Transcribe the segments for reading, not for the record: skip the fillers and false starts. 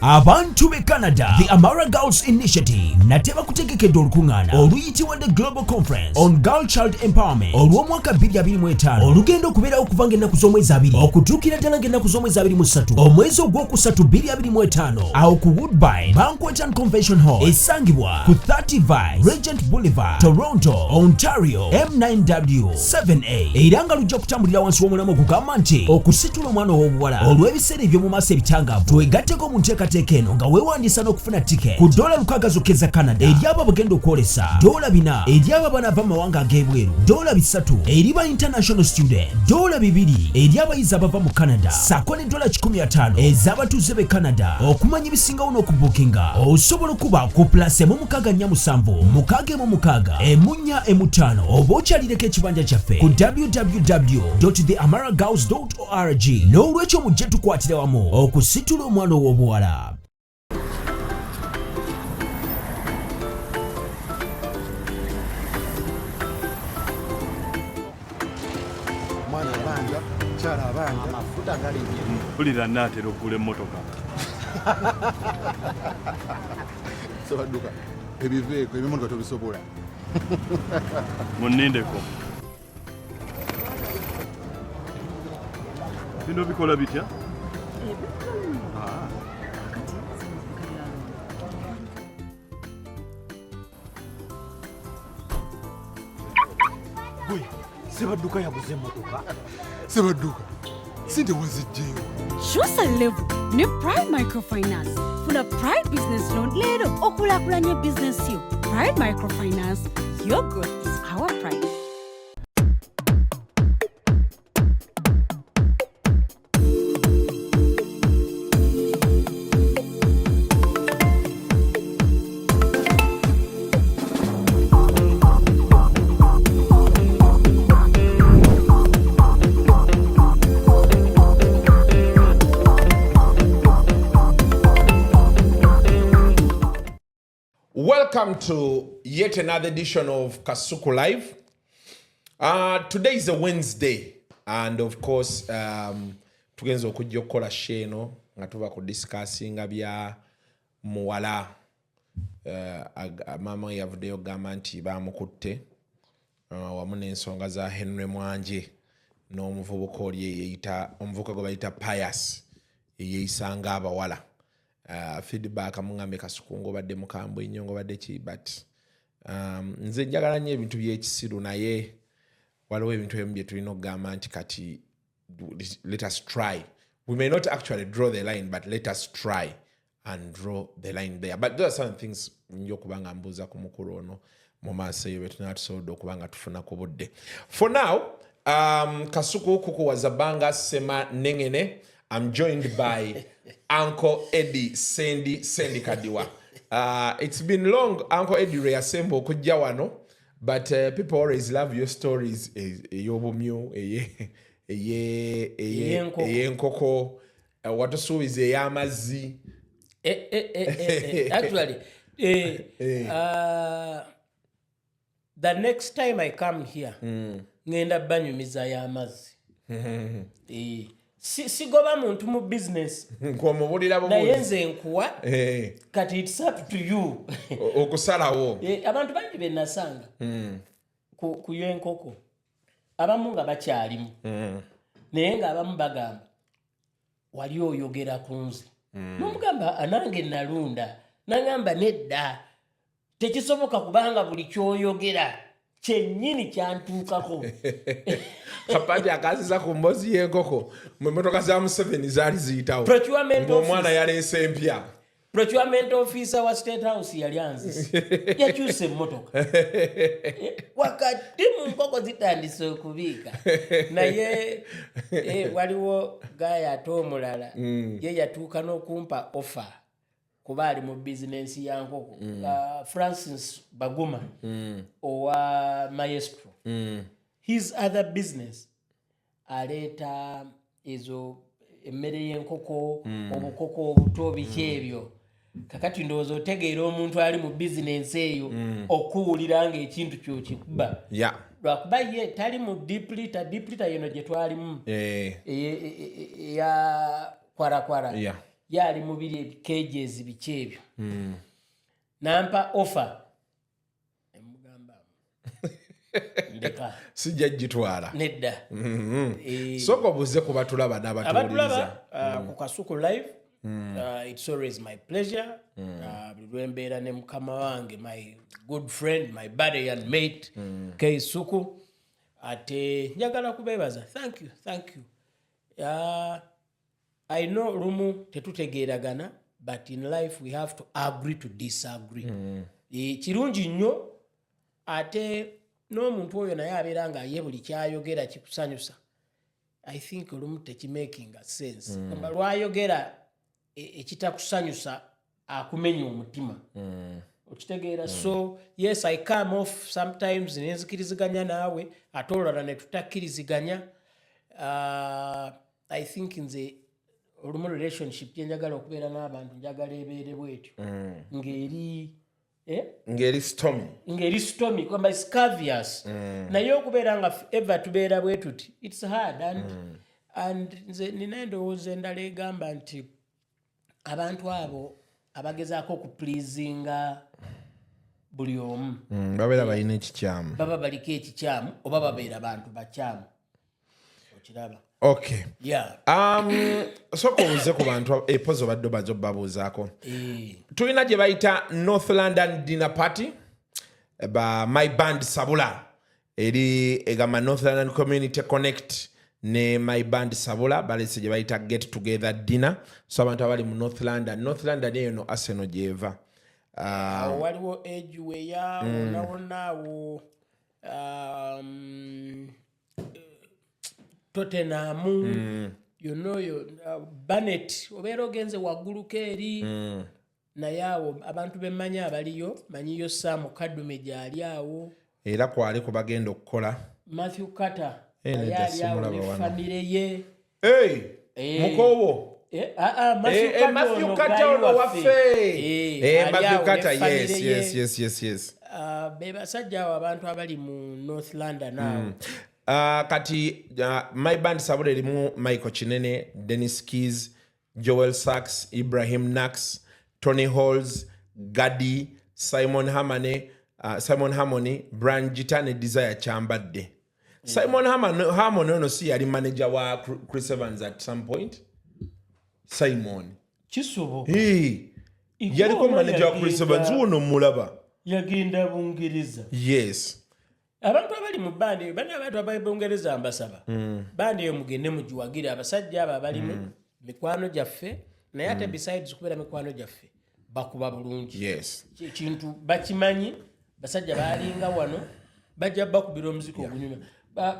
Abantu be Canada, the Amara Girls Initiative nateba kutegekedde olukungana oluyitibwa the Global Conference on Girl Child Empowerment olw'omwaka 2025 olugenda okubeera okuva ng'ennaku z'omwezi 2 okutuukira ddala ng'ennaku z'omwezi 23 omwezi ogw'okusatu 2025 awo ku Woodbine Banquet and Convention Hall esangibwa ku 30 Vice Regent Boulevard, Toronto, Ontario M9W 7A era nga lujja kutambulira wansi w'omulamwa ogugamba nti okusitula omwana ow'obuwala olw'ebiseera eby'omu maaso ebitangavu twegatteko mu nteekateeka eno nga weewandiisa n'okufuna tike ku $6 zokeza Canada eri abo abagenda okwolesa, $4 eri abo abanava mu mawanga ag'ebweru, $3 eri ba international student, $2 eri abayizi abava mu Canada, sako ne $15 ez'abatuuze b'e Canada. Okumanya ebisingawo n'okubuukinga osobola okuba ku +47 oba okyalireko ekibanja kyaffe ku www.theamaragirls.org. n'olwekyo mujje tukwatire wamu okusitula omwana ow'obuwala. Mpulira naatera okugula emmotoka. Sabaduka ebiveeko ebimotoka tobisobola. Munnindeko. Bino bikola bitya? Gwe, Sabaduka yaguze emmotoka. Sabaduka sente wazijjeyo. Shusa level ne Pride Microfinance. Funa Pride Business Loan leero okulakulanya business yo. Pride Microfinance, your growth is our pride. Welcome to yet another edition of Kasuku Live. Today is a Wednesday, and of course, tugenza okujja okukola sheno nga tuba ku discussinga bya muwala. Mama yavuddeyo gamba nti bamukutte wamu n'ensonga za Henry Mwanje n'omuvubuka oli omuvubuka gwe bayita Pius yeeyisanga abawala. Feedback amungambe Kasuku ngobadde mukambwe nnyo ngobadde ki, but nze njagala nnyo ebintu by'ekisiru naye waliwo ebintu ebimu bye tulina okugamba nti kati let us try. We may not actually draw the line, but let us try and draw the line there. But those are some things nyo kubanga mbuuza ku mukulu ono mu maaso eyo betunaba tusobodde okubanga tufuna ku budde. For now, Kasuku kukuwaza banga sema nengene. I'm joined by Uncle Eddy Sendi Kadiwa. It's been long, Uncle Eddy reassemble kujja wano, but people always love your stories. Eyobumyu, eyenkoko, watosuubiza ey'amazzi. Actually, the next time I come here, ngenda banyumiza y'amazzi. Sigoba muntu mu business nkomubulira bo naye nze nkuwa kati it's up to you okusalawo. Abantu bangi be nasanga ku yenkoko abamu nga bakyalimu naye nga abamu bagamba wali oyogera ku nze n'omugamba anange nalunda nagamba nedda tekisoboka kubanga buli kyoyogera kyennyini kyantuukako. Kapati akaziza ku mbozi y'enkoko mu motoka za Museveni zaali ziyitawo omwana yaleese empya. Procurement officer wa State House yali anzise yakyuse emmotoka wakati mu nkoko zitandise okubiika naye waliwo gaya ate omulala ye yatuuka n'okumpa offer kuba ali mu bizinensi ya nkoko. Francis Baguma owa Maestro, his other business aleeta ezo emmere y'enkoko obukoko obuto biki ebyo. Kakati ndowooza otegeera omuntu ali mu bizinensi eyo okuwulira ng'ekintu kyo kikuba. Lwakuba ye tali mu deep liter yeno gye twalimu ya kwara yali mu biri cages biki ebyo nampa offer emugamba ndeka sijja gitwala nedda soko buze kuba tulaba n'abatuwuliriza ku Kasuku live it's always my pleasure buli lwembeera ne mukama wange my good friend my buddy and mate Kasuku ate njagala kubeebaza thank you I know lumu tetutegeeragana but in life we have to agree to disagree kirungi nnyo ate n'omuntu oyo naye abeera nga ye buli kyayogera kikusanyusa I think lumu tekimaking a sense kwamba lwayogera ekitakusanyusa akumenya omutima okitegeera so yes I come off sometimes nenzikiriziganya naawe ate olwala ne tutakkiriziganya I think nze olumu relationship gyenjagala okubeera n'abantu njagala ebeere bwetyo ngeri stormy kwamba scavious naye okubeera nga eva tubeera bwe tuti it's hard and nze nina endowooza endala egamba nti abantu abo abagezaako okupleasinga buli omu babeera balina ekikyamu baba baliko ekikyamu oba babeera bantu bakyamu okiraba okay yeah soko obuze ku bantu epozi obadde obaza obabuuzaako tulina gye bayita North London Dinner Party ba My Band Sabula eri egamba North London Community Connect ne My Band Sabula balese gye bayita Get Together Dinner so abantu abali mu North London eyo no Arsenal gyeva waliwo Edgeweya wonawonaawo Tottenham yonoyo Barnet obeera ogenze wagguluko eri naye awo abantu bemmanya abaliyo manyiyo Sam Kadume gyali awo era kwali kubagenda okukola Matthew Carter naye ali awo ne famire ye mukobo Matthew Carter ono waffe Matthew Carter yes be basajja awo abantu abali mu North London awo kati My Band Sabula erimu Michael Kinene, Dennis Keys, Joel Sachs, Ibrahim Nax, Tony Halls, Gadi, Simon Harmony, Brian Gita ne Desire Chambadde. Simon Harmony ono si yali manager wa Chris Evans at some point. Simon Kisubo yaliko manager wa Chris Evans uno mulaba yagenda Bungereza yes abantu abali mu bandi bana abantu abali Bungereza ambasaba bandi yo mugende mujiwagira abasajja aba balimu mikwano gyaffe naye ate besides kubeera mikwano gyaffe bakuba bulungi yes kintu bakimanyi basajja balinga wano bajja bakubira omuziki ogunyuma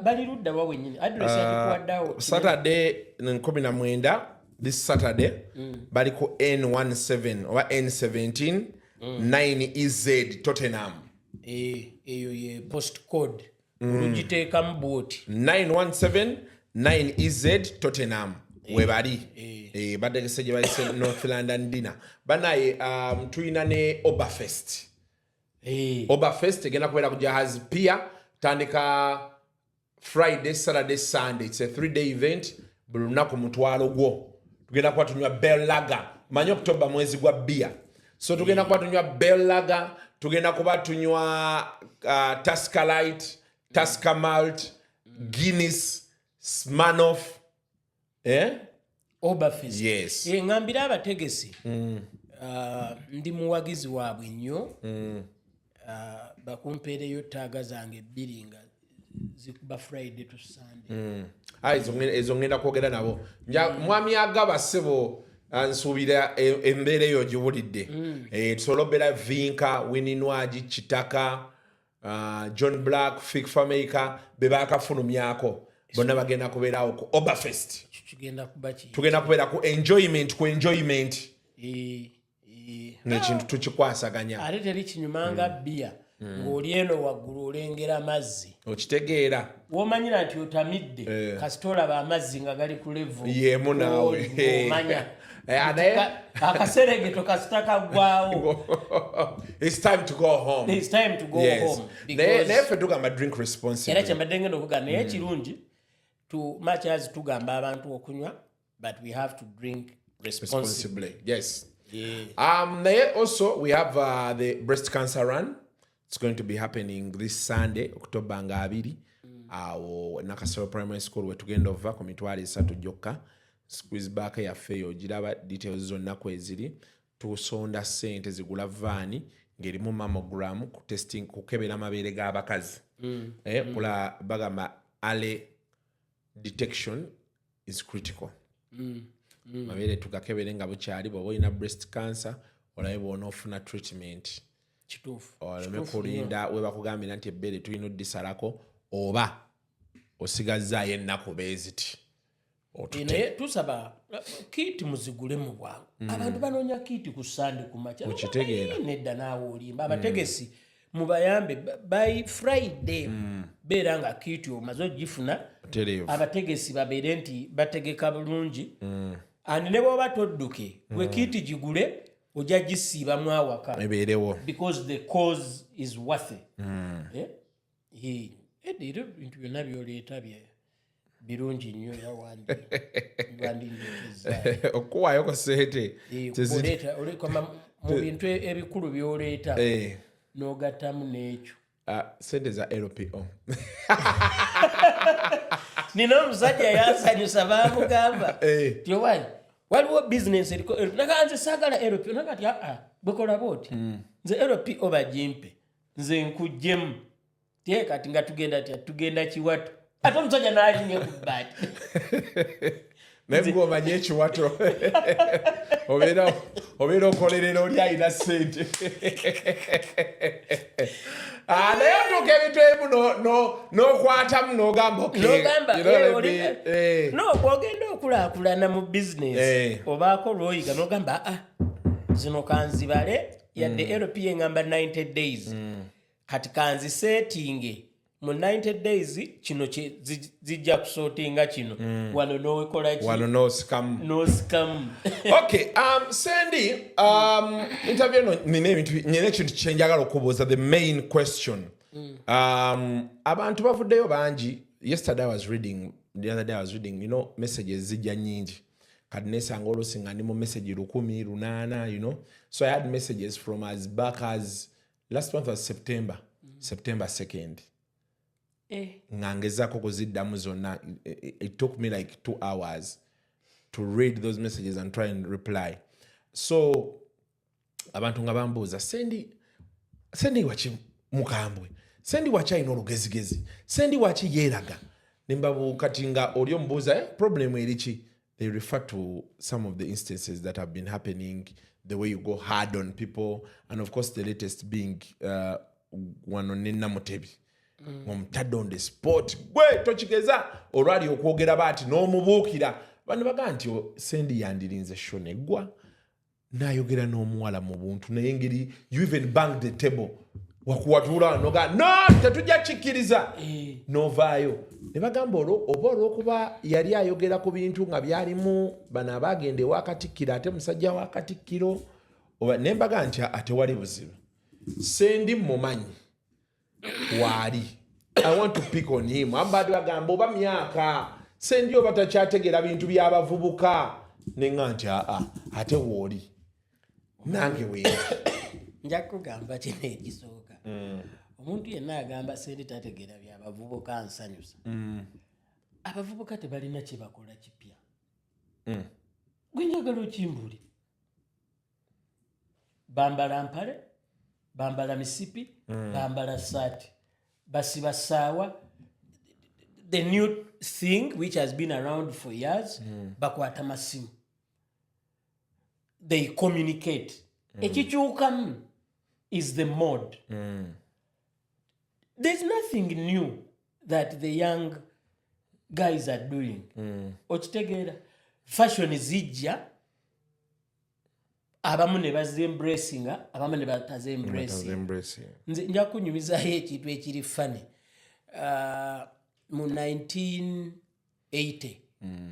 bali ludda wawenyini address yatikuwaddawo Saturday 19 this Saturday bali ku N17 or N17 9 EZ Tottenham eyo ye postcode olugiteeka mu booti 917 9 EZ Tottenham webali badegese gye bayise North London Dinner banaye tuyina ne Oberfest egenda kubeera ku Jahazi Pier tandika Friday Saturday Sunday it's a 3-day event buli lunaku mutwalo gwo tugenda kuba tunywa Bell Lager manyi October mwezi gwa beer so tugenda kuba tunywa Bell Lager tugenda kuba tunywa Tusker Light Tusker Malt Guinness Smirnoff Oberfest yes ngambira abategesi ndi muwagizi waabwe nnyo bakumpeereyo taaga zange ebbiri nga zikuba Friday to Sunday ezo ngenda kwogera nabo mwami agaba ssebo nsuubira embeera eyo giwulidde tusolobera Vinka Wininwaji Kitaka John Black Fig Fameka be bakafulumyako bonna bagenda kubeerawo ku Oberfest tugenda kubeera ku enjoyment n'ekintu tukikwasaganya ate teri kinyumanga bia ng'oli eno waggulu olengera amazzi okitegeera womanyira nti otamidde kasita olaba amazzi nga gali ku level yemu naawe omanya akaseregeto kasita kaggwawo it's time to go home naye ffe tugamba drink responsibly era kyembadde ngenda okugamba naye kirungi much as tugamba abantu okunywa but we have to drink responsibly. Yes. Yeah. There also we have the breast cancer run. It's going to be happening this Sunday, October 2. Nakasero Primary School we tugenda ova ku mitwalo 3 gyokka. Squeeze back yaffe yo giraba details zonna kweziri. Tusonda ssente zigula vaani ng'erimu mammogram ku testing kukebera amabeere g'abakazi. Kula bagamba early detection is critical. Mabeere tugakebere nga bukyali bw'oba olina breast cancer olabe bw'onoofuna treatment. Kituufu. Oleme kulinda we bakugambira nti ebbeere tulina oddisalako oba osigazaayo ennaku beeziti. Naye tusaba kiiti muzigule mu bwangu. Abantu banoonya kiiti ku Sande ku makya. Okitegeera. Nedda naawe olimba. Abategesi mubayambe by Friday. Beera nga kiiti omaze ogifuna. Abategesi babeere nti bategeka bulungi. Ani ne bw'oba todduke gwe kiiti gigule ojja gisiibamu awaka. Ebeerewo. Because the cause is worth it. Eddy ebintu byonna by'oleeta birungi nnyo yawandi okuwaayo ko ssente mu bintu ebikulu by'oleeta n'ogattamu n'ekyo ssente za LPO. nina omusajja yansanyusa baamugamba tiowayi waliwo bizinesi eriko naga nze saagala LPO naga ti bwekola booti nze LPO bagimpe nze nkuggyemu tie kati nga tugenda Kiwato ate omusajja n'alinye ku bbaati naye ng'omanye ekiwato obeera okolerera oli alina ssente naye otuuka ebintu ebimu n'okwatamu n'ogamba bw'ogenda okulaakulana mu bizinesi obaako lw'oyiga n'ogamba zino kanzibale yadde LP engamba 90 days kati kanziseetinge mu 90 days kino zijja kusootinga kino wano n'owekola ki wano n'osikamu. Okay, Sandy, interview nina ekintu kye njagala okubuuza, the main question. Abantu bavuddeyo bangi. The other day I was reading, messages zijja nyingi. Kati nesanga oluusi nga ndi mu message 100, 800, So I had messages from as back as last month was September 2nd. Ngangezako kuziddamu zonna. It took me like 2 hours to read those messages and try and reply. So abantu nga bambuuza Sendi waki mukambwe, Sendi waki alina olugezigezi, Sendi waki yeeraga. Kati nga oli omubuuza problem eriki. They refer to some of the instances that have been happening, the way you go hard on people, and of course the latest being one on Namutebi. Omutadde on the spot gwe tokigeza olwali okwogera baati n'omubuukira bano baga nti Sendi yandirinze shone gwa n'ayogera n'omuwala mu buntu naye ngeri you even banged the table wakuwatula noga no tetujja kikkiriza novaayo ne bagamba oba olw'okuba yali ayogera ku bintu nga byalimu bano abaagenda ewa Katikkiro ate musajja wa Katikkiro ne mbaga nti ate wali buzibu. Sendi mumanyi wali. I want to pick on him. Ambadde bagamba oba myaka Sendi oba takyategeera bintu by'abavubuka nenga nti ate wooli nange weeri. Nja kugamba kino ekisooka. Omuntu yenna agamba Sendi tategeera by'abavubuka nsanyusa. Abavubuka tebalina kye bakola kipya. Gwe njagala okimbuli. Bambala mpale, bambala misipi, bambala saati, basiba saawa. The new thing which has been around for years, bakwata masimu. They communicate. Ekikyukamu is the mode. There's nothing new that the young guys are doing. Okitegeera fashion zijja abamu ne bazembracinga abamu ne batazembracing. Nze nja kunyumizaayo ekintu ekiri funny. Mu 1980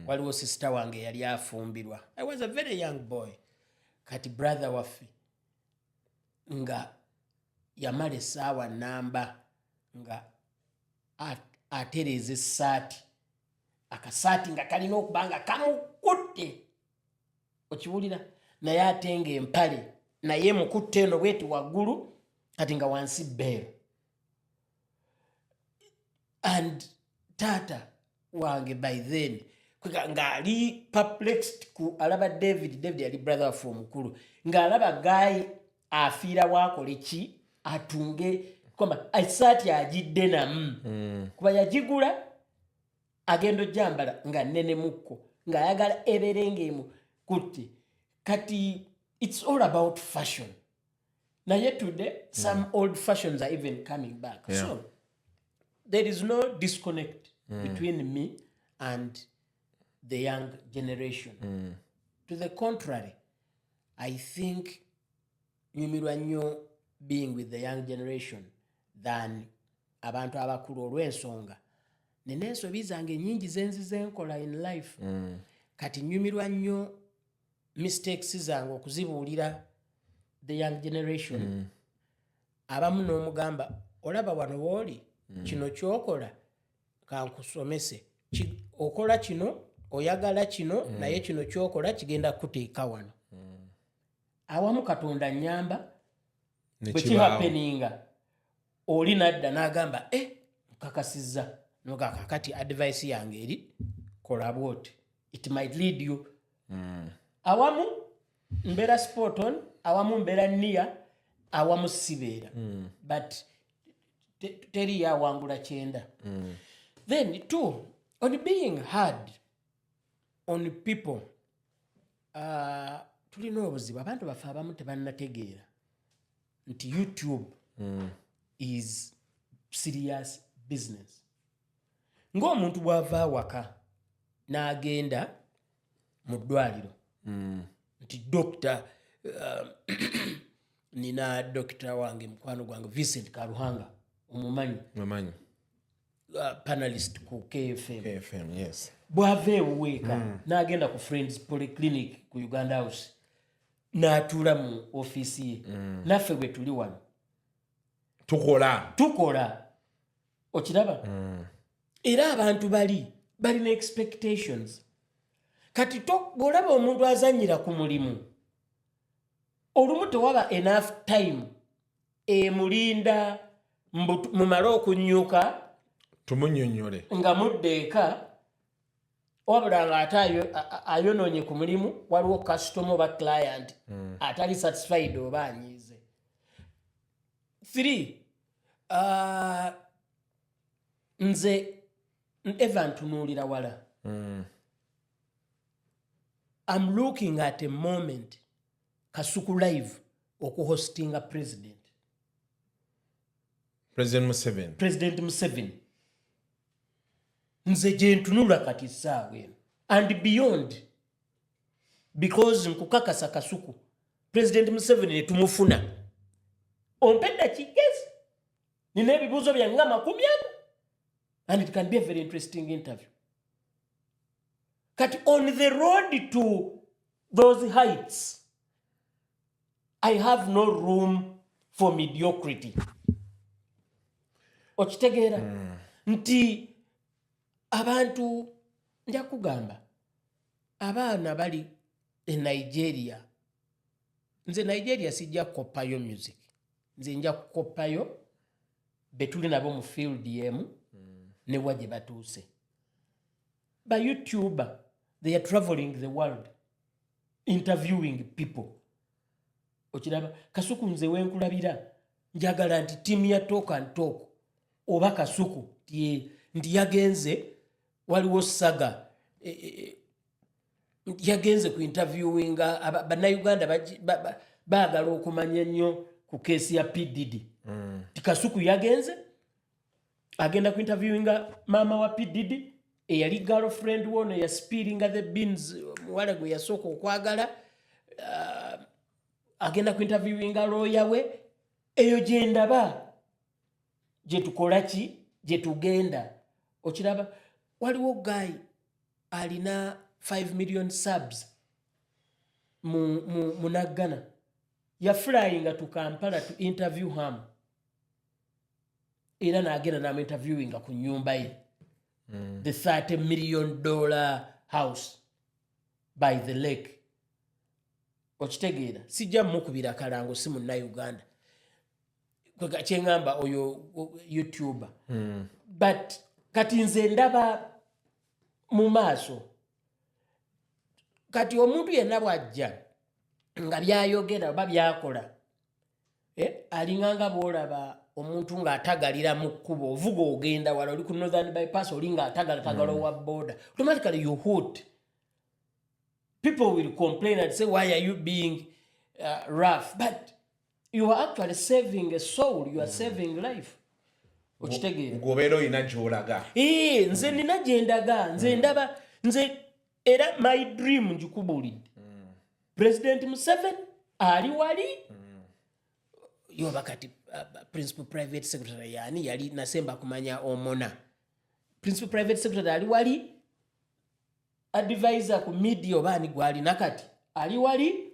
waliwo sister wange yali afumbirwa. I was a very young boy. Kati brother waffe nga yamala essaawa namba nga atereeza essaati akasaati nga kalina okuba nga kamukutte okiwulira naye ate ng'empale naye mukutte eno bweti waggulu kati nga wansi bbeero and taata wange by then ng'ali perplexed ku alaba David yali brother waffe omukulu ng'alaba gayi afiira waakole ki atunge kwamba esaati agidde namu kuba yagigula agenda ojjambala nga nnene mukko ng'ayagala ebeere ng'emu kutte kati it's all about fashion naye today some old fashions are even coming back so there is no disconnect between me and the young generation to the contrary I think nyumirwa nnyo being with the young generation than abantu abakulu olw'ensonga nina ensobi zange nnyingi zenzize nkola in life kati nyumirwa nnyo mistakes zange okuzibuulira the young generation abamu n'omugamba olaba wano wooli kino kyokola kankusomese okola kino oyagala kino naye kino kyokola kigenda kuteeka wano awamu Katonda nnyamba bwe kihapeninga oli nadda n'agamba nkakasizza nokakati advice yange eri kola bwoti it might lead you awamu mbeera spot on awamu mbeera niya awamu sibeera but teriyo awangula kyenda then two on being hard on people tulina obuzibu abantu baffe abamu tebannategeera nti YouTube is serious business ng'omuntu bw'ava awaka n'agenda mu ddwaliro nti dokita nina dokita wange mukwano gwange Vincent Karuhanga omumanyi panelist ku KFM yes bw'ava ewuweeka n'agenda ku Friends Polyclinic ku Uganda House n'atuula mu ofiisi ye naffe bwe tuli wano tukola okiraba era abantu balina expectations kati bw'olaba omuntu azannyira ku mulimu olumu tewaba enough time emulinda mumale okunnyuka tumunnyonnyole nga muddeeka wabula ng'ate ayonoonye ku mulimu waliwo customer oba client atali satisfied oba anyiize 3 nze eva ntunuulira wala I'm looking at a moment Kasuku live okuhostinga President Museveni nze gye ntunula kati ssaawa eno and beyond because nkukakasa Kasuku President Museveni netumufuna ompedda kigezi nina ebibuuzo byange 40 and it can be a very interesting interview kati on the road to those heights I have no room for mediocrity okitegeera nti abantu nja kugamba abaana bali e Nigeria nze Nigeria sijja kukopayo music nze nja kukopayo betuli nabo mu field yemu ne waje batuuse ba YouTuber they are traveling the world interviewing people okiraba Kasuku nze wenkulabira njagala nti timu ya Talk and Talk oba Kasuku ndi yagenze waliwo saga yagenze ku interviewinga bannayuganda baagala okumanya nnyo ku keesi ya PDD Kasuku yagenze agenda ku interviewinga maama wa PDD eyali girlfriend wono ya spillinga the beans muwala gwe yasooka okwagala agenda ku interviewinga lawyer we eyo gye ndaba gye tukola ki gye tugenda okiraba waliwo guy alina 5 million subs mu Naggana ya flying to Kampala to interview him era n'agenda n'amu-interviewinga ku nnyumba ye the $30 million house by the lake okitegeera sijja mukubira kalango si munna Uganda kyengamba oyo YouTuber but kati nze ndaba mu maaso kati omuntu yenna bw'ajja nga byayogera oba byakola alinganga bw'olaba omuntu ng'atagalira mu kkubo ovuga ogenda wala oli ku Northern bypass oli ng'atagalagala owa boda automatically you hoot. People will complain and say why are you being rough, but you are actually saving a soul, you are saving life. Okitegeera gobeero ina gy'olaga nze nina gye ndaga nze ndaba nze era my dream njikubulidde President Museveni ali wali yoba kati principal private secretary yani yali nasemba kumanya omona principal private secretary ali wali advisor ku media obani gwali nakati ali wali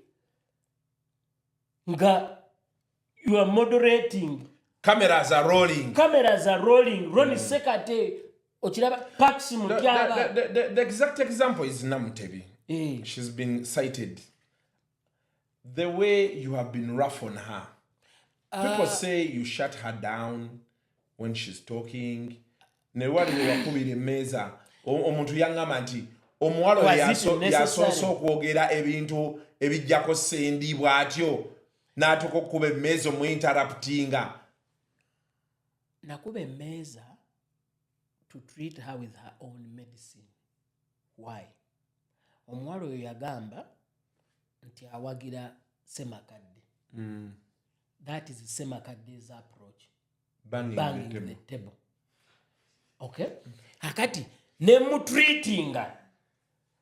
nga you are moderating. Cameras are rolling. Ronnie Sekate ochiraba Paxi Mutyaba. The exact example is Namutebi. She's been cited. The way you have been rough on her. People say you shut her down when she's talking. Ne wali wakubira meza omuntu yangamba nti omuwalo yasoose okwogera ebintu ebijjako sendi bw'atyo n'atuuka okukuba emmeza omuinterruptinga. Nakuba emmeza to treat her with her own medicine. Why? Omuwalo oyo yagamba nti awagira Semakadde. That is Semakadde's approach. Banging the table. Okay? Hakati nemutreatinga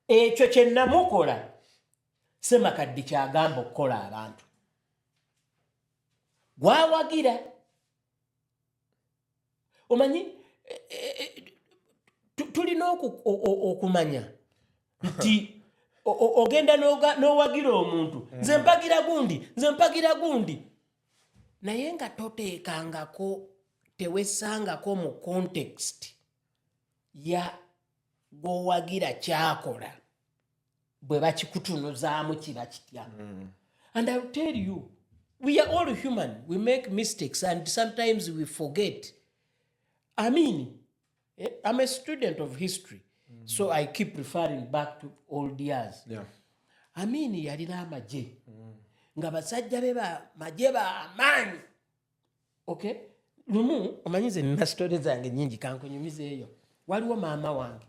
ekyo kye namukola Semakadde kyagamba okukola abantu. Gwawagira. Omanyi tulina okumanya nti ogenda n'owagira omuntu nze mpagira gundi naye nga toteekangako tewesangako mu context ya gwowagira kyakola bwe bakikutunuzaamu kiba kitya. And I'll tell you, we are all human. We make mistakes and sometimes we forget. I mean, I'm a student of history, so I keep referring back to old years. Yeah. I mean, yalina amaje. Nga basajja be ba maje ba amaanyi. Okay? Lumu, omanyize nina stories zange nyingi kankunyumiza eyo. Waliwo maama wange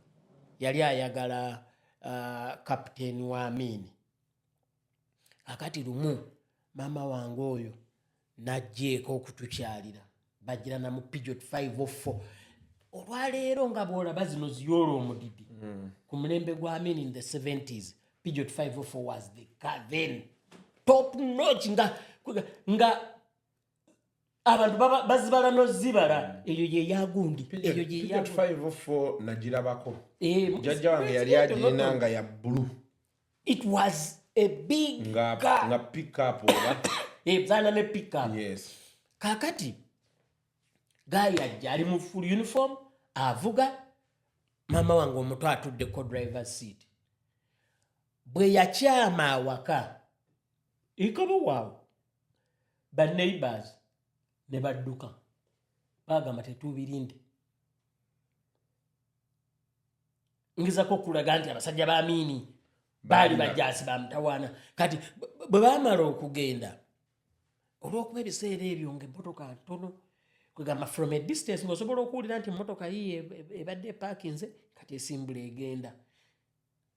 yali ayagala kapteni wa Amini. Akati lumu maama wange oyo najjeeko okutukyalira. Bajira na mu Peugeot 504. Olwaleero nga bw'olaba zino ziyoola omudidi. Ku mulembe gwa Amini in the 70s, Peugeot 504 was the car then. Top notch nga abantu bazibala n'ozibala eyo ye yagundi. Peugeot 504 nagirabako. Jjajja wange yali agirina nga ya blue. It was a big car. Nga pick up oba. Zana ne pick up. Yes. Kakati Guy ajja ali mu full uniform avuga mama wange omuto atudde co-driver seat. Bwe yakyama awaka ikabo waawo ba neighbors ne badduka bagamba tetubirinde. Ngizako okulaga nti abasajja ba Amini baali bajjaasi ba mutawaana. Kati bwe baamala okugenda olw'okuba ebiseera ebyo ng'emmotoka ntono kugamba from a distance ng'osobola okuwulira nti emmotoka yiye ebadde epaakinze kati esimbula egenda.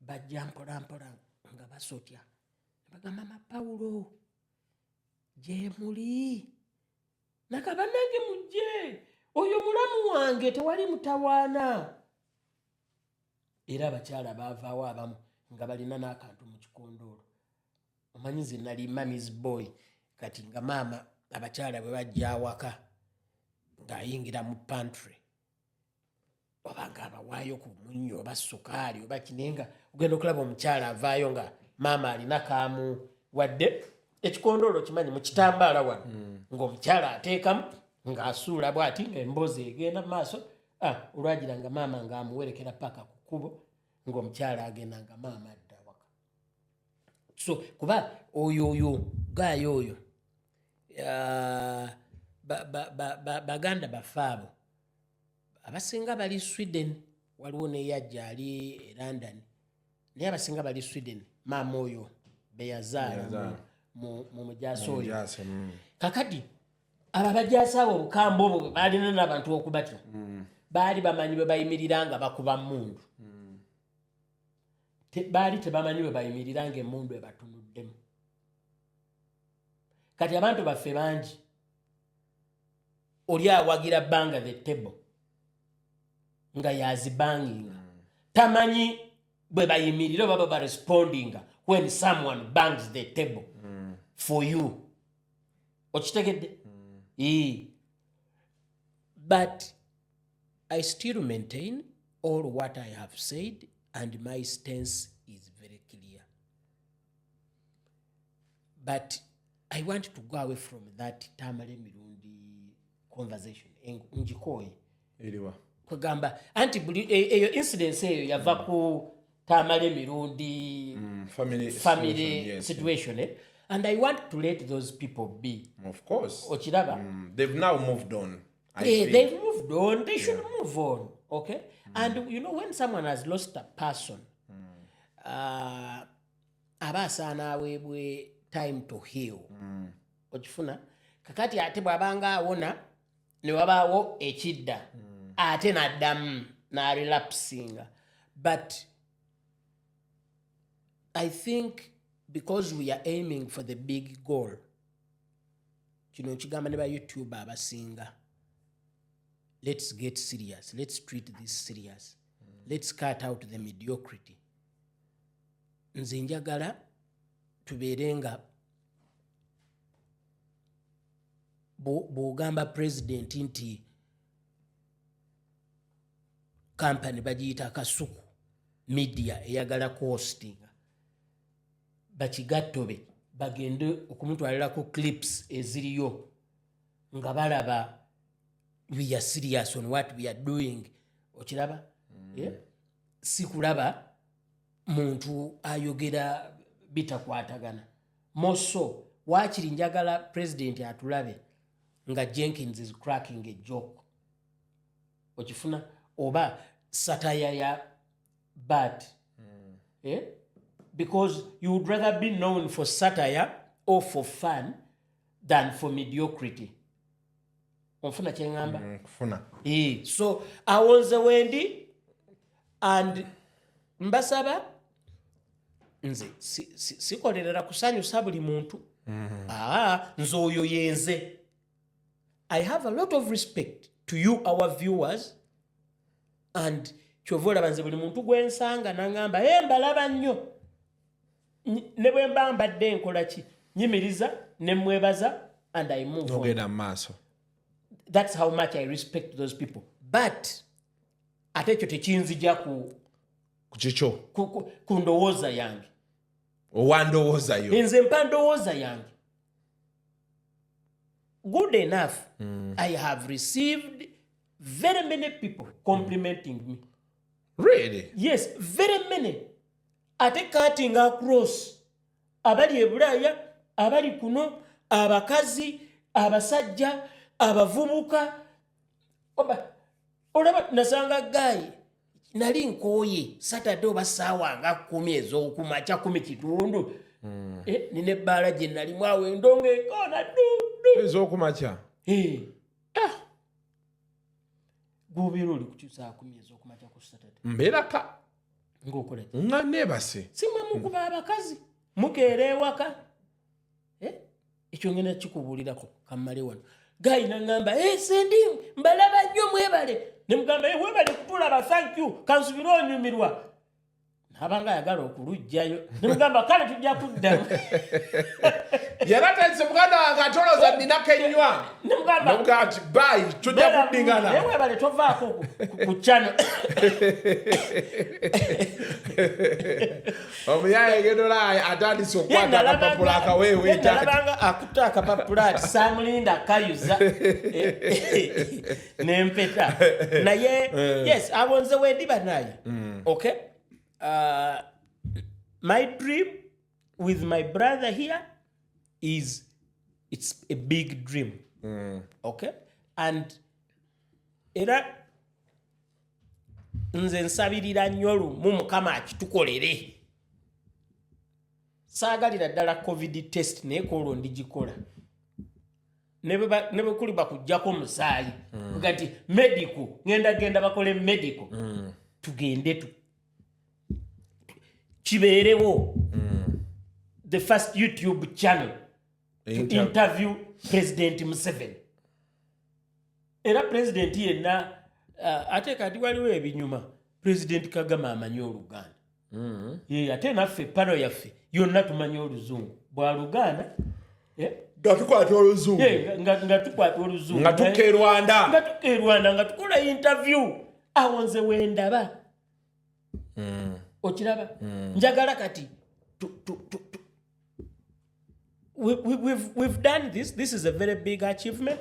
Bajja mpolampola nga basotya bagamba Mama Pawulo gye muli nakaba nange mujje oyo mulamu wange tewali mutawaana. Era abakyala baavaawo abamu nga balina n'akantu mu kikondoolo. Omanyi nze nali mami's boy kati nga maama abakyala bwe bajja awaka ng'ayingira mu pantry oba ng'abawaayo ku munnyo oba sukaali oba kinenga ogenda okulaba omukyala avaayo nga maama alina kaamu wadde ekikondoolo kimanyi mu kitambaala wano ng'omukyala ateekamu ng'asuula bw'ati ng'emboozi egenda mu maaso. Olwagira nga maama ng'amuwerekera paka ku kkubo ng'omukyala agenda nga maama adda waka. so kuba oyo gayo oyo baganda bafaabo abasinga bali Sweden waliwo neyajja ali London naye abasinga bali Sweden maama oyo beyazaala mu mujaso oyo kakati aba bajaasa abo obukambwe obwo balina n'abantu okubatya baali bamanyi bwe bayimirira nga bakuba mundu baali tebamanyi bwe bayimirira nga emundu ebatunuddemu kati abantu baffe bangi oli awagira banga the table nga yazibanginga tamanyi bwe bayimirira baba barespondinga when someone bangs the table for you okitegedde but I still maintain all what I have said and my stance is very clear. But I want to go away from that tamale mirundi conversation. Njikoye. Eliwa. Kugamba anti eyo incidence eyo yava ku tamale mirundi family situation and I want to let those people be. Of course. Ochiraba. They've now moved on. They've moved on. They should move on. Okay? And you know, when someone has lost a person, abasana we time to heal. Ochifuna kakati ate bwabanga awona ne wabawo ekidda ate naddamu na relapsing. But I think because we are aiming for the big goal, kino kigamba ne ba YouTube abasinga, let's get serious. Let's treat this serious. Let's cut out the mediocrity. Nze njagala tubeerenga bw'ogamba president nti company bagiyita Kasuku media eyagala hostinga bakigattobe bagende okumutwalirako clips eziriyo nga balaba we are serious on what we are doing. Ochiraba? Yeah? Sikulaba muntu ayogera bitakwatagana. Moso wakiri njagala president atulabe nga Jenkins is cracking a joke. Ochifuna oba satire ya bad. Yeah? Because you would rather be known for satire or for fun than for mediocrity. Onfuna kyengamba? Kufuna. So awonze wendi and mbasaba nze sikolerera kusanyusa buli muntu. Nze oyo yenze. I have a lot of respect to you, our viewers, and kyovola banze buli muntu gwensanga nangamba mbalaba nnyo ne bwe mba mbadde nkola ki nyimiriza ne mwebaza and I move on. That's how much I respect those people. But ate ekyo tekinzija ku kicho ku ndowooza yange. Owandowooza yo. Nze mpa ndowooza yange. Good enough. I have received very many people complimenting me. Really? Yes, very many. Ate cutting across. Abali ebulaya, abali kuno, abakazi, abasajja, abavubuka. Olaba nasanga guy nali nkoye Saturday oba saawa nga 10 ez'okumakya 10 kitundu. Nine ebbala gye nali mwawe endongo ekoona ddu ez'okumakya. Gubiro oli kukyusa 10 ez'okumakya ku Saturday. Mbeeraka. Ng'okola ki? Nga neebase. Simwe mukuba abakazi. Mukeera ewaka. Ekyo ngenda kikubuulirako kammale wano. Guy nangamba, Sendi, mbalaba nnyo mwebale. Ne mugamba, webale kutulaba, thank you. Kansubira onyumirwa. Nabanga ayagala okulujjayo. Ne mugamba, kale tujja kuddamu. Yaratandise muganda wange atoloza ninako ennywa. Ne mugamba ati bayi tujja kuddingana. Webale tovaako ku channel. Omuyaye gedola atandise okwata akapapula akaweewe. Nalabanga akuta akapapula ati Samulinda kayuza. Nempeta. Naye, yes, awonze wendi banaye. Okay? My dream with my brother here it's a big dream. Okay? And era nze nsabirira nnyo lumu Mukama akitukolere. Saagalira ddala COVID test naye kolwo ndigikola. Ne bwe kuli bakuggyako musaayi. Kati medical, genda bakole medical. Tugende kibeerewo. The first YouTube channel to interview President Museveni. Era President yenna ate kati waliwo ebinyuma. President Kagame amanyi Oluganda. Ate naffe pano yaffe yonna tumanyi Oluzungu. Bwa Luganda nga tukwata Oluzungu. Nga tukwata Oluzungu. Nga tukke e Rwanda. Nga tukola interview. Awo nze wendaba. Okiraba? Njagala kati we've done this. This is a very big achievement.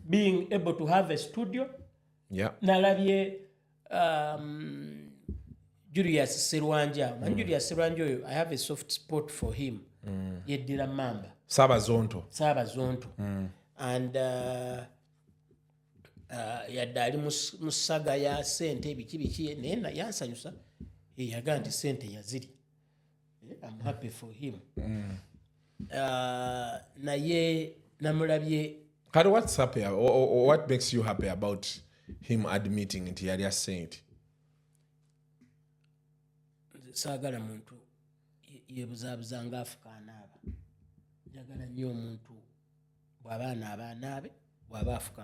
Being able to have a studio. Yeah. Nalabye Julius Serwanja. Man Julius Serwanja, I have a soft spot for him. Yeddira Mamba. Sabazonto. And yadali musaga ya sente biki naye yansanyusa. Yaga nti sente yaziri. I'm happy for him. Naye namulabye. What's happy or what makes you happy about him admitting it? Yali asaying Sagala muntu yebuzabuza nga afuka anaaba. Njagala nnyo omuntu bw'abaana abanaabe bw'aba afuke.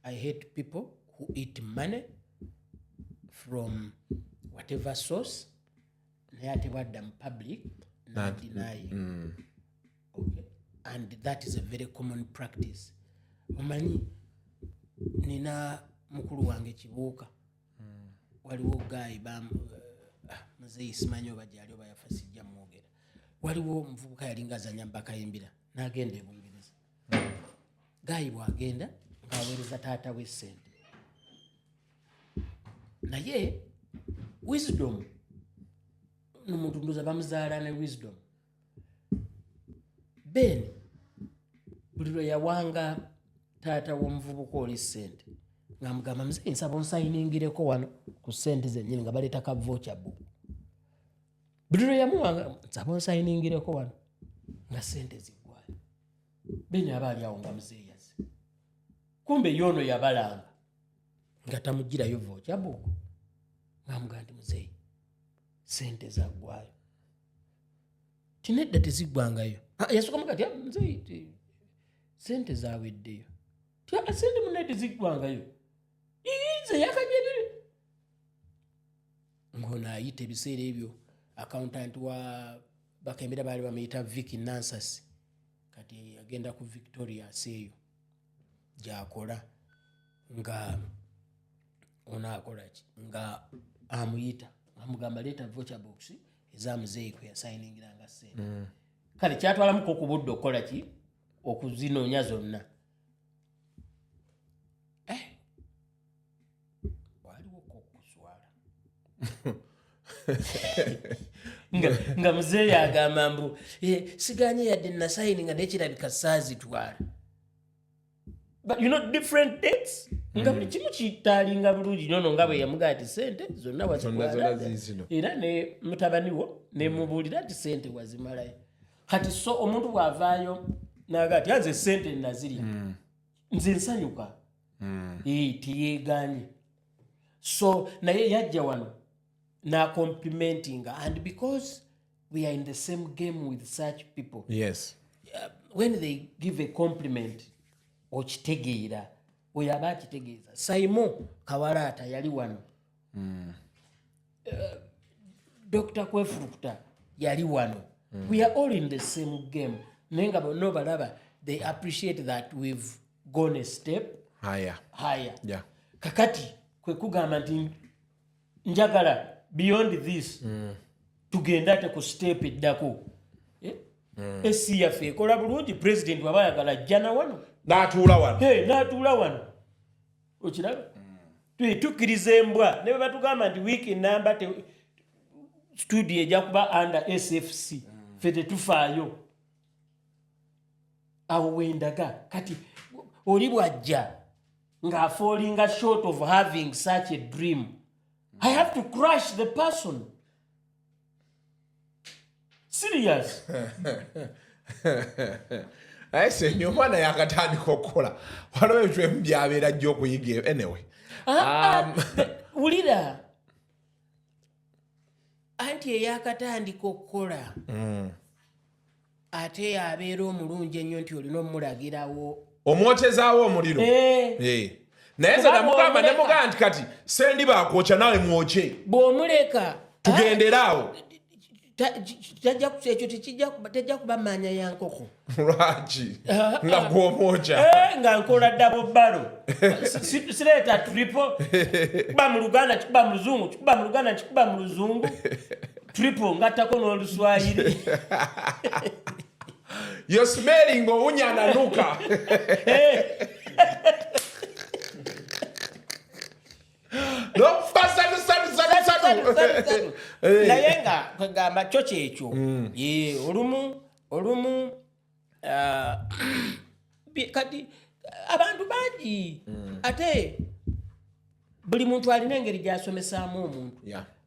I hate people who eat money from whatever source. Naye ate bwadda mu public not denying. Okay. And that is a very common practice. Omanyi nina mukulu wange Kibuuka. Waliwo gayi muzeyi simanyi oba gyali oba yafa sijja mwogera. Waliwo omuvubuka yalinga azanya bakayimbira n'agenda e Bungereza. Gayi bw'agenda ng'aweereza taata we ssente. Naye wisdom n'omuntu ndoza bamuzaala ne wisdom. Ben buli lwe yawanga taata w'omuvubuka oli ssente ng'amugamba muzeyi nsaba onsayiningireko wano ku ssente zennyini nga baleeta ka voucher book. Buli lwe yamuwanga nsaba onsayiningireko wano nga ssente ziggwayo. Ben aba ali awo nga muzeeyi yazze. Kumbe yono yabalanga nga tamugirayo voucher book. Ng'amugamba nti muzeeyi ssente zaggwayo. Tinedda teziggwangayo. Yasukama kati muzeeyi ssente zaaweddeyo. Ssente munne teziggwangayo. Ize yakajedde. Ngono ayita ebiseera ebyo accountant wa bakembera baali bamuyita Vicky Nansas. Kati agenda ku Victoria aseeyo gy'akola nga onaakola ki nga amuyita amugamba leeta voucher box ezamuzeeyi kwe yasayiningiranga ssente. Kale kyatwalamuko okubudde okukola ki okuzinoonya zonna. Waliwo kokuswala nga muzeeyi agamba mbu siganye yadde nasayininga naye kirabika saazitwala. But you know different dates. Nga buli kimu kitaalinga bulungi nono nga bwe yamugaa ti ssente zonna wazitwala. Era ne mutabani wo ne mubuulira nti ssente wazimalayo. Kati so omuntu bw'avaayo n'agaa ti nze ssente nazirya. Nze nsanyuka. Tiyeeganye. So naye yajja wano na complimenting, and because we are in the same game with such people. Yes. When they give a compliment okitegeera oyo aba akitegeeza. Simon Kawalata yali wano. Dr. Kwefurukta yali wano. We are all in the same game. Nenga bonna balaba, they appreciate that we've gone a step higher. Yeah. Kakati kwe kugamba nti njagala beyond this tugenda te ku step eddako. Esi yaffe ekola bulungi. President waba ayagala jjana wano n'atuula wano. N'atuula wano. Okiraba? Tukkiriza embwa ne bwe batugamba nti wiiki namba studio ejja kuba under SFC ffe tetufaayo awo wendaga kati oli bwajja ng'afallinga short of having such a dream. I have to crush the person. Serious. I say nyo mwana yakatandika okukola waliwo ebintu byabeera jjo okuyiga anyway. Wulira anti eyakatandika okukola ate yabeera omulungi ennyo nti olina omulagirawo omwokyezaawo omuliro. Naye nze namugamba nemugamba nti kati Sendi bakwokya nawe mwokye bw'omuleka tugenderaawo tejja kuba maanya ya nkoko. Lwaki nga gw'omwokya nga nkola ddabo bbalo sireeta tripo kikuba mu Luganda kikuba mu Luzungu kikuba mu Luganda kikuba mu Luzungu tripo ngattako n'Oluswayiri. You're smelling owunyananuka. No fasadu. Naye nga kwegamba kyo kyekyo olumu kati abantu bangi ate buli muntu alina engeri gy'asomesaamu omuntu.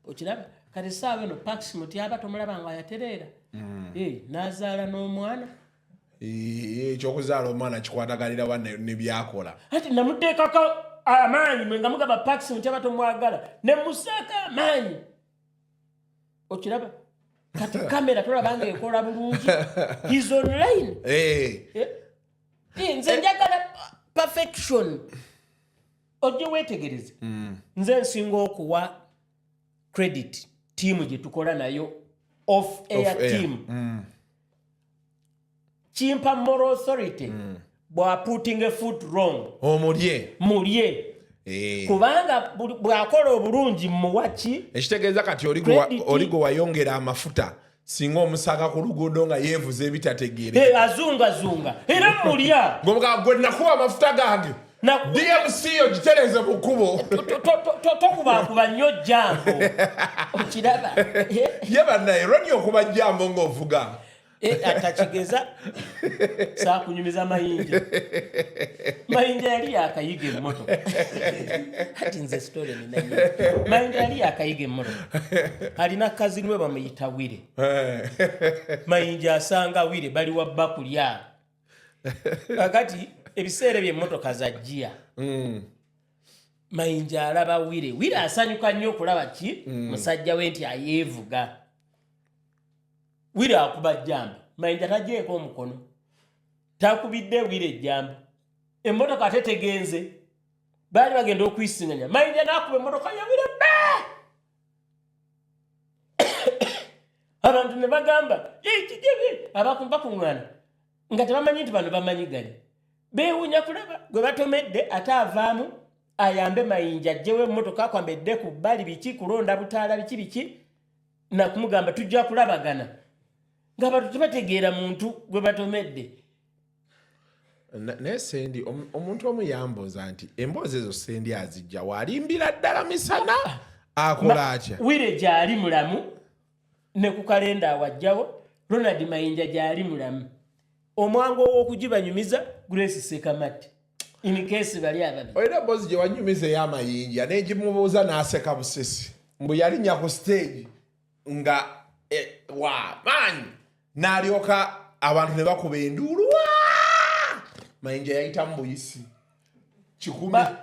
Okiraba kati essaawa eno Paximo tyaba tomulaba nga yatereera n'azaala n'omwana. Ekyokuzaala omwana kikwatagalirawa ne byakola. Ati namuteekako amaanyi mwe nga mugamba Paximo tyaba tomwagala ne musaaka amaanyi. Okiraba kati kamera tolaba nga ekola bulungi. He's online. Nze njagala perfection. Ojje weetegereze. Nze nsinga okuwa credit tiimu gye tukola nayo off air team. Kimpa moral authority bw'aputing a foot wrong mulye kubanga bw'akola obulungi muwaki ekitegeeza kati oli gwe wayongera amafuta singa omusaka ku luguudo nga yeevuza ebitategeere azungazunga era mulya ngomuga gwe nakuwa amafuta gange DMC ogitereze mu kkubo tokubakuba nnyo jambo okiraba ye bannaye lwani okuba jambo ng'ovuga atakigeza saakunyumiza mayinja yali akayiga emmotoka kati nze story ninayo mayinja yali akayiga emmotoka alina kazini we bamuyita Wire mayinja asanga Wire bali wabba kulya kakati ebiseera by'emmotoka zajjia mayinja alaba Wire asanyuka nnyo okulaba ki musajja we nti ayeevuga. Wire akuba jjamba mayinja tagyeko omukono takubidde Wire ejjamba emmotoka ate tegenze baali bagenda okuyisinganya mayinja n'akuba emmotoka ya Wire abantu ne bagamba kijebi abakuŋŋaana nga tebamanyi nti bano bamanyiganye beewuunya kulaba gwe batomedde ate avaamu ayambe mayinja ajjewo emmotoka akwambedde ku bbali biki kulonda butaala biki nakumugamba tujja kulabagana ng'abantu tebategeera muntu gwe batomedde. Naye Sendi omuntu omu yambuuza nti emboozi ezo Sendi azijja waalimbira ddala misana akola atya? Wire gy'ali mulamu ne ku kalenda awajjawo Ronald Mayinja gy'ali mulamu omwangu ow'okugibanyumiza Grace Sekamati in case bali ababi. Olina emboozi gye wanyumiza ey'amayinja n'egimubuuza n'aseka busesi mbu yalinnya ku stage nga maanyi n'alyoka abantu ne bakuba enduulu Mayinja yayitamu buyisi 10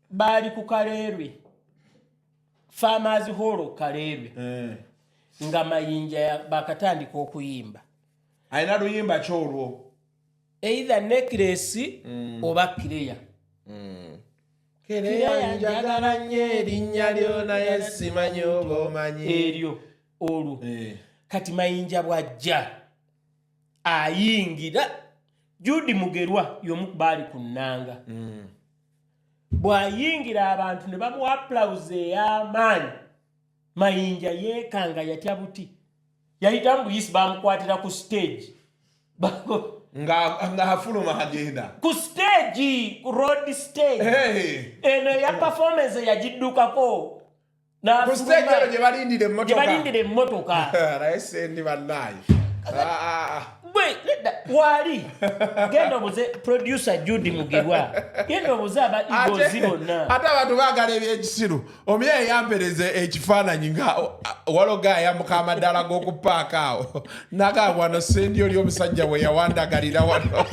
baali ku Kaleerwe Farmers Hall Kaleerwe nga Mayinja bakatandika okuyimba alina luyimba kyolwo either necklace oba Kireya Kireya njagala nnyo erinnya lyo naye simanyi oba omanyi eryo olwo kati Mayinja bwajja ayingira Judy Mugerwa y'omu baali ku nnanga bw'ayingira abantu ne bamuwa applause ey'amaanyi Mayinja yeekanga yatya buti yayitamu buyisi bamukwatira ku stage nga afuluma agenda ku stage ku road stage eno ya performance yagiddukako ku stage ero gye balindira emmotoka naye Sendi bannaye bwe wali genda obuze producer Judy Mugirwa genda obuze aba Igozi bonna ate abantu baagala ebyekisiru omye yampereze ekifaananyi nga walogaaya mukamaddala g'okupaaka awo naga wano Sendi oli omusajja we yawandagalira wano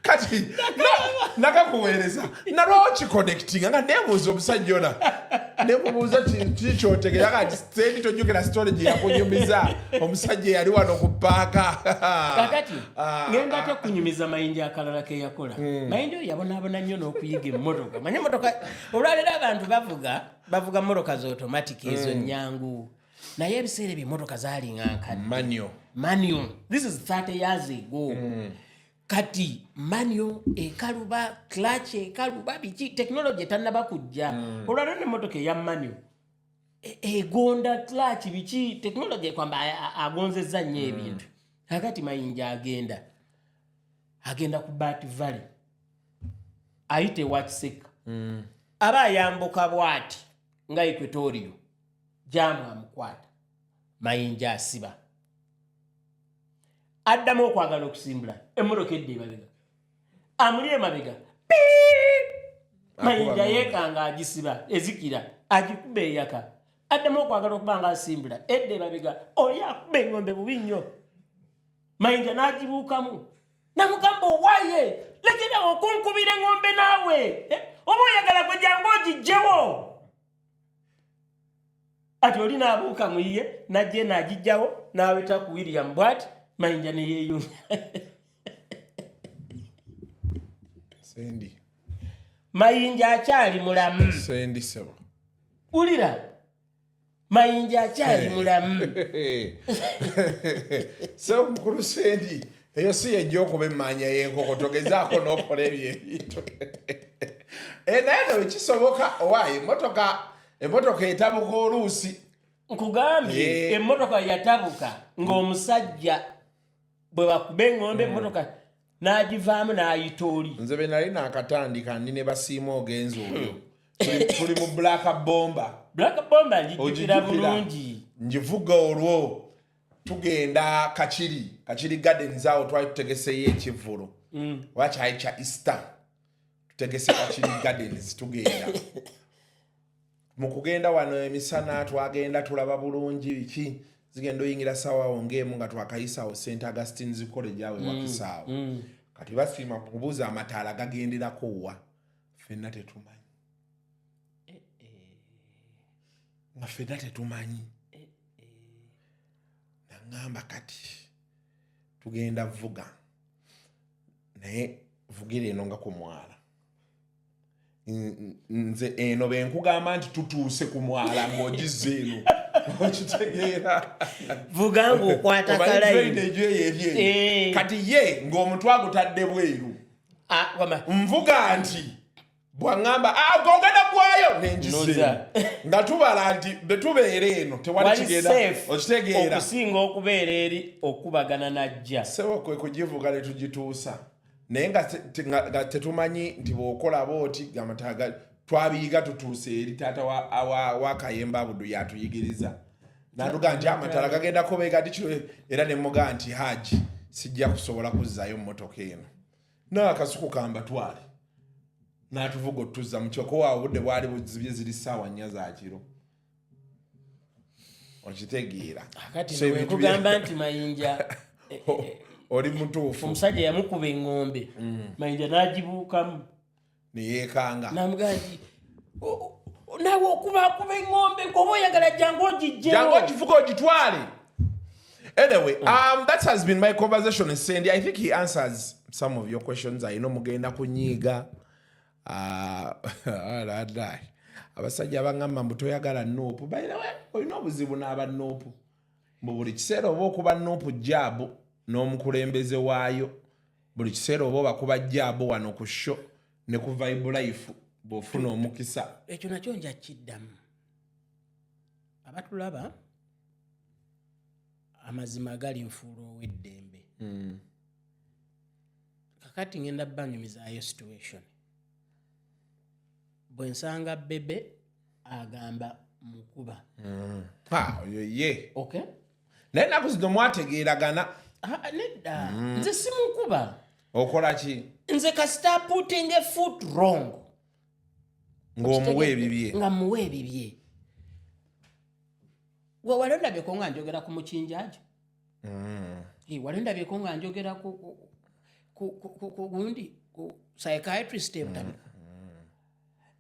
kati nakakuweereza nalwawo kikonectinga nga nebuuza omusajja ona nemubuuza kikyotegera kati Sendi tojjukira story gye yakunyumiza omusajja yali wano ku paaka kakati ngenda te kunyumiza mayinja akalala ke yakola mayinja oyo yabonaabona nnyo n'okuyiga emmotoka manye emmotoka olwaleero abantu bavuga mmotoka za automatic ezo nnyangu naye ebiseera by'emmotoka zaalinga nkadde manual this is 30 years ago kati manual ekaluba clutch ekaluba biki technology etannaba kujja olwaleero n'emmotoka eya manual egonda clutch biki technology kwamba agonzezza nnyo ebintu kakati mayinja agenda ku Bat Valley ayite Wakiseka aba ayambuka bwati nga Equatorio jamu amukwata mayinja asiba addamu okwagala okusimbula emmotoka edda emabega amuli emabega mayinja yeekanga agisiba ezikira agikuba eyaka addamu okwagala okuba nga asimbula edda emabega oyo akuba engombe bubi nnyo mayinja n'agibuukamu namugamba owaaye lekera okunkubira engombe naawe oba oyagala gwe jangu ogijjewo ati oli n'abuuka mu ye najje n'agijjawo n'aweta ku William bwati mayinja ne yeeyunya Sendi mayinja akyali mulamu Sendi sebo ulira mayinja akyali mulamu so mukulu Sendi eyo si yejja okuba emmanya y'enkoko togezaako n'okola ebyo ebintu naye no ekisoboka owaayi emmotoka etabuka oluusi nkugambye emmotoka yatabuka ng'omusajja bwe bakuba engombe emmotoka n'agivaamu n'ayita oli nze be nali naakatandika ndi ne basiima ogenza oyo tuli mu black bomba njijjukira bulungi njivuga olwo tugenda Kachiri Gardens awo twali tutegeseyo ekivvulu wakyali kya Easter tutegese Kachiri Gardens tugenda mu kugenda wano emisana twagenda tulaba bulungi biki zigenda oyingira sawa ng'emu nga twakayisawo St. Augustine's College awe Wakisaawo kati basiima kubuuza amataala gagenderako wa ffenna tetumanyi nangamba kati tugenda vuga naye vugira eno nga ku mwala nze eno benkugamba nti tutuuse ku mwala ng'ogizza eno okitegeera vuga ng'okwata kalayini kati ye ng'omutwe agutadde bweru nvuga nti bwangamba gogenda gwayo nenjise nga tubala nti betubeera eno tewali kigenda okitegeera okusinga okubeera eri okubagana najja sebo kwe kugivuga ne tugituusa naye nga tetumanyi nti bw'okola booti gamataga twabiyiga tutuuse eri taata wa Kayemba Abudu yatuyigiriza natuga nti amataala gagenda kubeega tikiro era ne muga nti Haji sijja kusobola kuzzaayo mmotoka eno Kasuku kamba twali n'atuvuga otuzza mu kyoko waawe obudde bwali buzibye ziri ssaawa 4 za kiro okitegeera kati wekugamba nti mayinja oli mutuufu omusajja yamukuba engombe mayinja n'agibuukamu neyeekanga namugaa nti nawe okubakuba engombe ngoba oyagala jangu ogijjewo jangu ogivuga ogitwale anyway that has been my conversation with Sendi. I think he answers some of your questions. I know mugenda kunyiga abasajja abangamba mbu toyagala noopu by the way olina obuzibu n'aba noopu mbu buli kiseera oba okuba noopu jaabu n'omukulembeze waayo buli kiseera oba bakuba jaabu wano ku show ne ku Vibe Life bw'ofuna omukisa ekyo nakyo nja kiddamu abatulaba amazima gali nfuula ow'eddembe kakati ngenda banyumizaayo situation bwe nsanga bebe agamba mukuba. Oyo ye. Okay? Naye naku zino mwategeeragana. Nedda. Nze si mukuba. Okola ki? Nze kasita putting a foot wrong. Ng'omuwa ebibye. Nga muwa ebibye. Gwe wali ondabyeko nga njogera ku mukinjaajo? Wali ondabyeko nga njogera ku gundi ku psychiatrist ebutabi.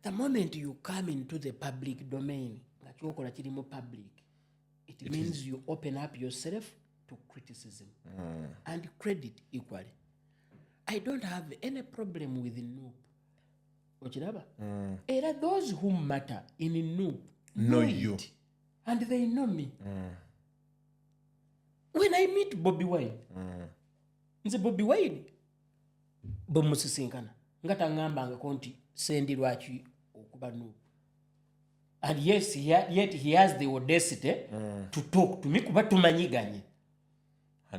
The moment you come into the public domain, nga kyokola kiri mu public, it means you open up yourself to criticism and credit equally. I don't have any problem with Noop. Ochiraba? Era those who matter in Noop know you. it, and they know me. When I meet Bobby Wine, nze Bobby Wine, bomusisinkana, ngata ngambanga konti sendi lwaki okuba Noop. And yes, yet he has the audacity to talk to me kuba tumanyiganye.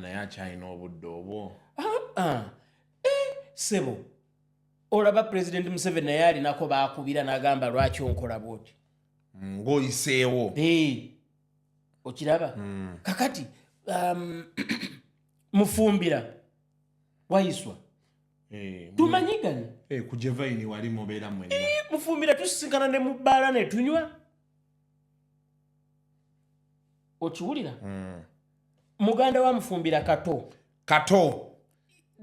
Naye akyalina obudde obwo. Sebo. Olaba President Museveni naye alinako baakubira n'agamba lwaki onkola bwoti. Ng'oyiseewo. Okiraba? Kakati mufumbira wayiswa. Tumanyiganye. Ku Jevaini wali mubeera mwenna. Mufumbira tusisinkana ne mu bbaala ne tunywa. Okiwulira? Muganda wa mufumbira Kato.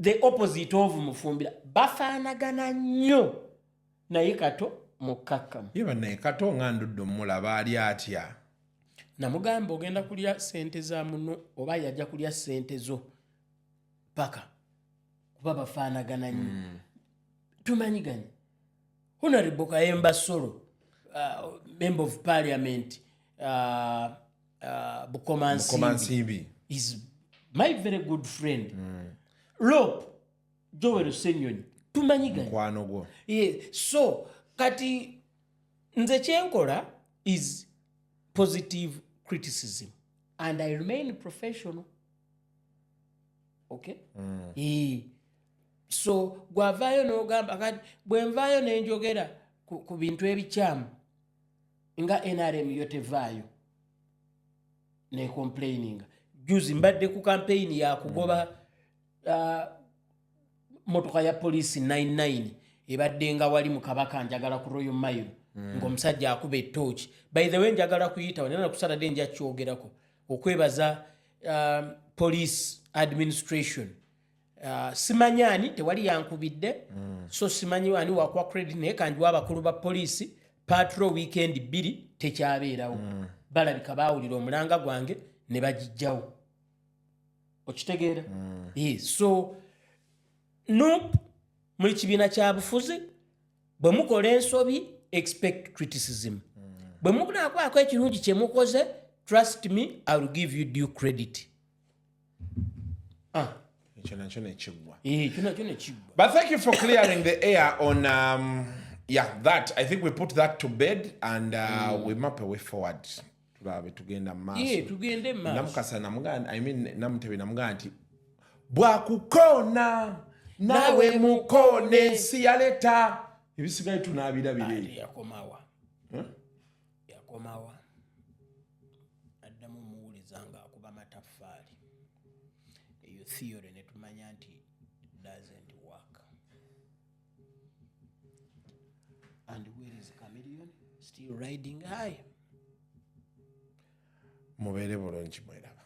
The opposite of mufumbira. Bafaanagana nnyo. Naye Kato mukkakkamu. Yeba naye Kato nga ndudde omulaba ali atya. Namugamba ogenda kulya sente za muno oba yajja kulya sente zo paka kuba bafaanagana nnyo. Tumanyiganye. Honorable Kayemba Solo, Member of Parliament, Bukoma Nsimbi, is my very good friend. Rope, Joel Senyonyi, tumanyiganye. Mukwano gwo. So, kati nze kyenkola is positive criticism. And I remain professional. Okay? So, gwavaayo n'ogamba kati bwe nvaayo ne njogera ku bintu ebikyamu nga NRM yo tevaayo ne complaining. Juzi mbadde ku campaign ya kugoba motoka ya police 99 ebadde nga wali mu Kabaka njagala ku Royal Mile ng'omusajja akuba etooki. By the way njagala kuyita wanena ku Saturday nja kyogerako okwebaza police administration. Simanyani tewali yankubidde so simanyi wani wakwa credit naye kanjiwa abakulu ba polisi patrol weekend 2 tekyabeerawo. Balabika baawulira omulanga gwange ne bagijjawo. Okitegeera? So Noop muli kibiina kya bufuzi bwe mukola ensobi expect criticism. Bwe mukunaakwako ekirungi kye mukoze trust me I will give you due credit. But thank you for clearing the air on that. I think we put that to bed and we map a way forward. Tugenda maaso. Tugende maaso. Namukasa namuganda, Namutebi namuganda nti bwakukona nawe mukone siyaleta ebisigaye tunaabirabire. Yakomawa. Yakomawa. Addamu muwuliza nga akuba mataffaali. Eyo theory ne tumanya nti doesn't work. And where is Chameleon? Still riding high. Mubeere bulungi mweraba.